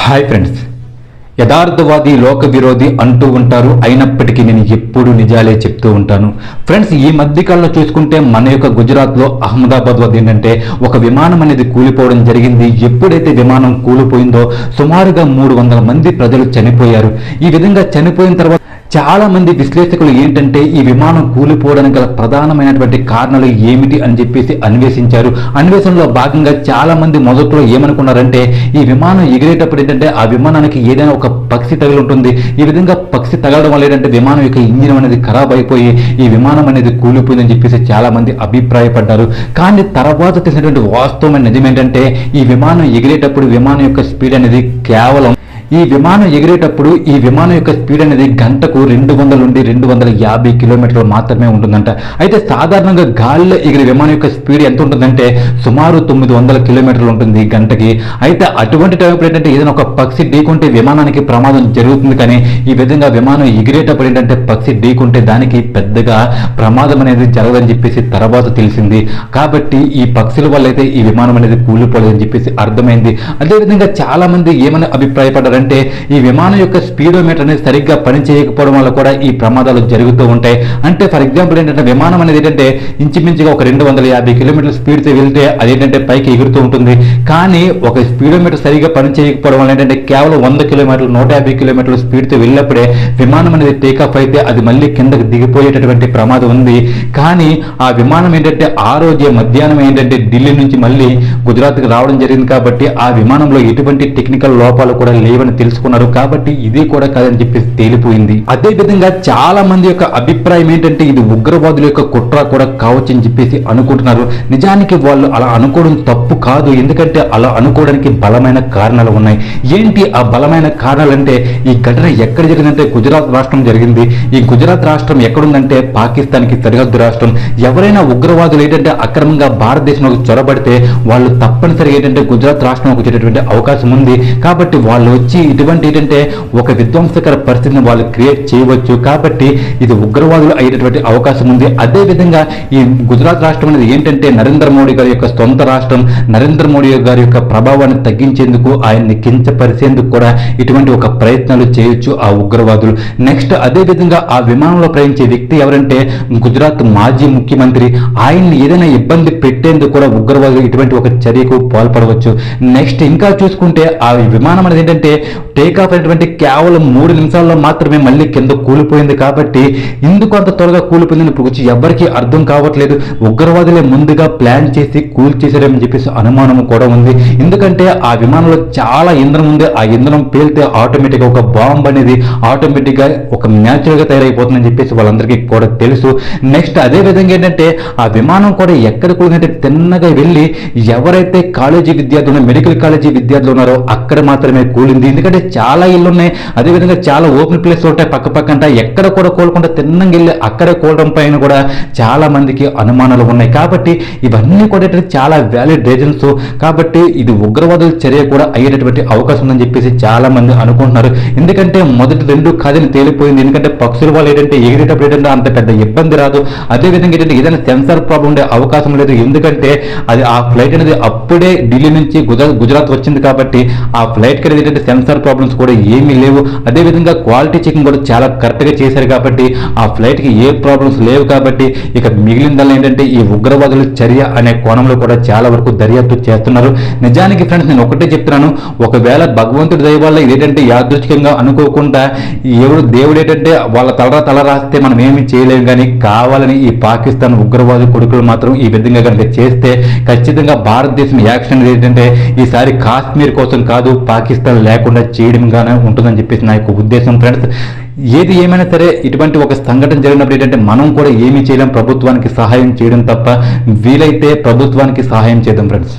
Hi friends, Yatharthavadi లోక విరోధి అంటూ ఉంటారు. అయినప్పటికీ నేను ఎప్పుడు నిజాలే చెప్తూ ఉంటాను. ఫ్రెండ్స్, ఈ మధ్యకాలంలో చూసుకుంటే మన యొక్క గుజరాత్లో అహ్మదాబాద్ వద్ద ఏంటంటే ఒక విమానం అనేది కూలిపోవడం జరిగింది. ఎప్పుడైతే విమానం కూలిపోయిందో సుమారుగా 300 మంది ప్రజలు చనిపోయారు. ఈ విధంగా చనిపోయిన తర్వాత చాలా మంది విశ్లేషకులు ఏంటంటే ఈ విమానం కూలిపోవడానికి గల ప్రధానమైనటువంటి కారణాలు ఏమిటి అని చెప్పేసి అన్వేషించారు. అన్వేషణలో భాగంగా చాలా మంది మొదట్లో ఏమనుకున్నారంటే ఈ విమానం ఎగిరేటప్పుడు ఏంటంటే ఆ విమానానికి ఏదైనా ఒక పక్షి తగిలి ఉంటుంది. ఈ విధంగా పక్షి తగలడం వల్ల ఏంటంటే విమానం యొక్క ఇంజిన్ అనేది ఖరాబ్ అయిపోయి ఈ విమానం అనేది కూలిపోయిందని చెప్పేసి చాలా మంది అభిప్రాయపడ్డారు. కానీ తర్వాత తెలిసినటువంటి వాస్తవమైన నిజం ఏంటంటే ఈ విమానం ఎగిరేటప్పుడు విమానం యొక్క స్పీడ్ అనేది కేవలం ఈ విమానం ఎగిరేటప్పుడు ఈ విమానం యొక్క స్పీడ్ అనేది గంటకు 200 నుండి 250 కిలోమీటర్లు మాత్రమే ఉంటుందంట. అయితే సాధారణంగా గాలిలో ఎగిరే విమానం యొక్క స్పీడ్ ఎంత ఉంటుందంటే సుమారు 900 కిలోమీటర్లు ఉంటుంది గంటకి. అయితే అటువంటి టైంలో ఏంటంటే ఏదైనా ఒక పక్షి ఢీకుంటే విమానానికి ప్రమాదం జరుగుతుంది. కానీ ఈ విధంగా విమానం ఎగిరేటప్పుడు ఏంటంటే పక్షి ఢీకుంటే దానికి పెద్దగా ప్రమాదం అనేది జరగదని చెప్పేసి తర్వాత తెలిసింది. కాబట్టి ఈ పక్షుల వల్ల అయితే ఈ విమానం అనేది కూలిపోలేదని చెప్పేసి అర్థమైంది. అదేవిధంగా చాలా మంది ఏమని అభిప్రాయపడ్డారంటే ఈ విమానం యొక్క స్పీడోమీటర్ అనేది సరిగ్గా పనిచేయకపోవడం వల్ల కూడా ఈ ప్రమాదాలు జరుగుతూ ఉంటాయి. అంటే ఫర్ ఎగ్జాంపుల్ ఏంటంటే విమానం అనేది ఏంటంటే ఇంచుమించుగా ఒక 250 కిలోమీటర్ల స్పీడ్తో వెళ్తే అదేంటంటే పైకి ఎగురుతూ ఉంటుంది. కానీ ఒక స్పీడోమీటర్ సరిగ్గా పనిచేయకపోవడం వల్ల ఏంటంటే కేవలం 100 కిలోమీటర్లు 150 కిలోమీటర్ల స్పీడ్తో వెళ్ళినప్పుడే విమానం అనేది టేకాఫ్ అయితే అది మళ్ళీ కిందకి దిగిపోయేటటువంటి ప్రమాదం ఉంది. కానీ ఆ విమానం ఏంటంటే ఆ రోజే మధ్యాహ్నం ఏంటంటే ఢిల్లీ నుంచి మళ్ళీ గుజరాత్కి రావడం జరిగింది. కాబట్టి ఆ విమానంలో ఎటువంటి టెక్నికల్ లోపాలు కూడా లేవని తెలుసుకున్నారు. కాబట్టి ఇది కూడా కాదని చెప్పేసి తేలిపోయింది. అదే విధంగా చాలా మంది యొక్క అభిప్రాయం ఏంటంటే ఇది ఉగ్రవాదుల యొక్క కుట్ర కూడా కావచ్చు అని చెప్పేసి అనుకుంటున్నారు. నిజానికి వాళ్ళు అలా అనుకోవడం తప్పు కాదు. ఎందుకంటే అలా అనుకోవడానికి బలమైన కారణాలు ఉన్నాయి. ఏంటి ఆ బలమైన కారణాలు అంటే ఈ ఘటన ఎక్కడ జరిగిందంటే గుజరాత్ రాష్ట్రం జరిగింది. ఈ గుజరాత్ రాష్ట్రం ఎక్కడుందంటే పాకిస్తాన్కి సరిహద్దు రాష్ట్రం. ఎవరైనా ఉగ్రవాదులు ఏంటంటే అక్రమంగా భారతదేశంలోకి చొరబడితే వాళ్ళు తప్పనిసరిగా ఏంటంటే గుజరాత్ రాష్ట్రంలోకి వచ్చేటటువంటి అవకాశం ఉంది. కాబట్టి వాళ్ళు వచ్చి ఇటువంటి ఏంటంటే ఒక విధ్వంసకర పరిస్థితిని వాళ్ళు క్రియేట్ చేయవచ్చు. కాబట్టి ఇది ఉగ్రవాదులు అయ్యేటటువంటి అవకాశం ఉంది. అదే విధంగా ఈ గుజరాత్ రాష్ట్రం అనేది ఏంటంటే నరేంద్ర మోడీ గారి యొక్క సొంత రాష్ట్రం. నరేంద్ర మోడీ గారి యొక్క ప్రభావాన్ని తగ్గించేందుకు ఆయన్ని కించపరిచేందుకు కూడా ఇటువంటి ఒక ప్రయత్నాలు చేయొచ్చు ఆ ఉగ్రవాదులు. నెక్స్ట్ అదే విధంగా ఆ విమానంలో ప్రయాణించే వ్యక్తి ఎవరంటే గుజరాత్ మాజీ ముఖ్యమంత్రి. ఆయన్ని ఏదైనా ఇబ్బంది పెట్టేందుకు కూడా ఉగ్రవాదులు ఇటువంటి ఒక చర్యకు పాల్పడవచ్చు. నెక్స్ట్ ఇంకా చూసుకుంటే ఆ విమానం అనేది ఏంటంటే టేకాఫ్ అయినటువంటి కేవలం 3 నిమిషాల్లో మాత్రమే మళ్ళీ కింద కూలిపోయింది. కాబట్టి ఇందుకు అంత త్వరగా కూలిపోయిందని ఇప్పుడు వచ్చి ఎవరికి అర్థం కావట్లేదు. ఉగ్రవాదులే ముందుగా ప్లాన్ చేసి కూల్ చేశారని చెప్పేసి అనుమానం కూడా ఉంది. ఎందుకంటే ఆ విమానంలో చాలా ఇంధనం ఉంది. ఆ ఇంధనం పేలితే ఆటోమేటిక్గా ఒక బాంబ్ అనేది ఆటోమేటిక్గా ఒక న్యాచురల్గా తయారైపోతుందని చెప్పేసి వాళ్ళందరికీ కూడా తెలుసు. నెక్స్ట్ అదే విధంగా ఏంటంటే ఆ విమానం కూడా ఎక్కడ కూలిందంటే తిన్నగా వెళ్ళి ఎవరైతే కాలేజీ విద్యార్థులు మెడికల్ కాలేజీ విద్యార్థులు ఉన్నారో అక్కడ మాత్రమే కూలింది. ఎందుకంటే చాలా ఇళ్ళు ఉన్నాయి, అదేవిధంగా చాలా ఓపెన్ ప్లేస్ ఉంటాయి పక్కపక్కంట. ఎక్కడ కూడా కోలుకుంటే తిన్నంగా వెళ్ళి అక్కడే కోలడం పైన కూడా చాలా మందికి అనుమానాలు ఉన్నాయి. కాబట్టి ఇవన్నీ కూడా చాలా వ్యాలిడ్ రీజన్స్. కాబట్టి ఇది ఉగ్రవాదుల చర్య కూడా అయ్యేటటువంటి అవకాశం ఉందని చెప్పేసి చాలా మంది అనుకుంటున్నారు. ఎందుకంటే మొదటి 2 కాదని తేలిపోయింది. ఎందుకంటే పక్షుల వాళ్ళు ఏంటంటే ఎగిరేటప్పుడు ఏంటంటే అంత పెద్ద ఇబ్బంది రాదు. అదేవిధంగా ఏంటంటే ఏదైనా సెన్సార్ ప్రాబ్లం ఉండే అవకాశం లేదు. ఎందుకంటే అది ఆ ఫ్లైట్ అనేది అప్పుడే ఢిల్లీ నుంచి గుజరాత్ వచ్చింది. కాబట్టి ఆ ఫ్లైట్ కి ఏంటంటే సెన్సార్ ప్రాబ్లమ్స్ కూడా ఏమీ లేవు. అదేవిధంగా క్వాలిటీ చెకింగ్ కూడా చాలా కరెక్ట్గా చేశారు. కాబట్టి ఆ ఫ్లైట్కి ఏ ప్రాబ్లమ్స్ లేవు. కాబట్టి ఇక మిగిలిందల్లా ఏంటంటే ఈ ఉగ్రవాదుల చర్య అనే కోణంలో కూడా చాలా వరకు దర్యాప్తు చేస్తున్నారు. నిజానికి ఫ్రెండ్స్ నేను ఒకటే చెప్తున్నాను, ఒకవేళ భగవంతుడి దయ వల్ల ఇదేంటంటే యాదృచ్ఛికంగా అనుకోకుండా దేవుడు ఏంటంటే వాళ్ళ తల రాస్తే మనం ఏమీ చేయలేము. కానీ కావాలని ఈ పాకిస్తాన్ ఉగ్రవాద కొడుకులు మాత్రం ఈ విధంగా కనుక చేస్తే ఖచ్చితంగా భారతదేశం యాక్షన్ ఏంటంటే ఈసారి కాశ్మీర్ కోసం కాదు పాకిస్తాన్ లేకుండా చేయడంగానే ఉంటుందని చెప్పేసి నా యొక్క ఉద్దేశం. ఫ్రెండ్స్, ఏది ఏమైనా సరే ఇటువంటి ఒక సంఘటన జరిగినప్పుడు ఏంటంటే మనం కూడా ఏమీ చేయలేం, ప్రభుత్వానికి సహాయం చేయడం తప్ప. వీలైతే ప్రభుత్వానికి సహాయం చేద్దాం ఫ్రెండ్స్.